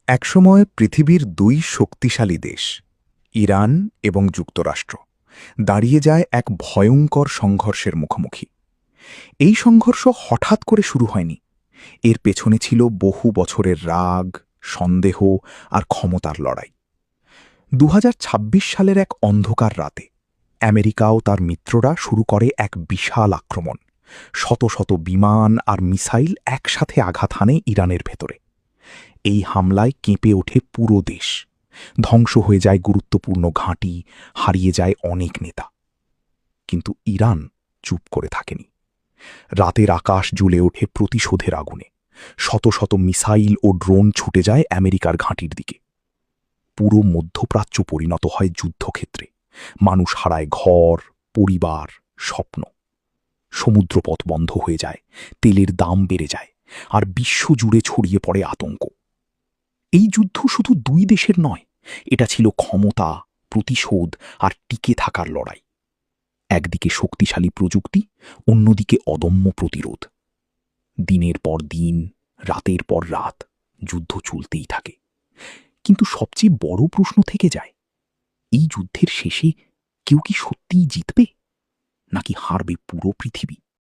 একসময় পৃথিবীর দুই শক্তিশালী দেশ ইরান এবং যুক্তরাষ্ট্র দাঁড়িয়ে যায় এক ভয়ঙ্কর সংঘর্ষের মুখোমুখি। এই সংঘর্ষ হঠাৎ করে শুরু হয়নি, এর পেছনে ছিল বহু বছরের রাগ, সন্দেহ আর ক্ষমতার লড়াই। ২০২৬ সালের এক অন্ধকার রাতে আমেরিকা ও তার মিত্ররা শুরু করে এক বিশাল আক্রমণ। শত শত বিমান আর মিসাইল একসাথে আঘাত হানে ইরানের ভেতরে। এই হামলায় কেঁপে ওঠে পুরো দেশ, ধ্বংস হয়ে যায় গুরুত্বপূর্ণ ঘাঁটি, হারিয়ে যায় অনেক নেতা। কিন্তু ইরান চুপ করে থাকেনি। রাতের আকাশ জ্বলে ওঠে প্রতিশোধের আগুনে। শত শত মিসাইল ও ড্রোন ছুটে যায় আমেরিকার ঘাঁটির দিকে। পুরো মধ্যপ্রাচ্য পরিণত হয় যুদ্ধক্ষেত্রে। মানুষ হারায় ঘর, পরিবার, স্বপ্ন। সমুদ্রপথ বন্ধ হয়ে যায়, তেলের দাম বেড়ে যায়, আর বিশ্বজুড়ে ছড়িয়ে পড়ে আতঙ্ক। এই যুদ্ধ শুধু দুই দেশের নয়, এটা ছিল ক্ষমতা, প্রতিশোধ আর টিকে থাকার লড়াই। একদিকে শক্তিশালী প্রযুক্তি, অন্যদিকে অদম্য প্রতিরোধ। দিনের পর দিন, রাতের পর রাত যুদ্ধ চলতেই থাকে। কিন্তু সবচেয়ে বড় প্রশ্ন থেকে যায়, এই যুদ্ধের শেষে কেউ কি সত্যিই জিতবে, নাকি হারবে পুরো পৃথিবী?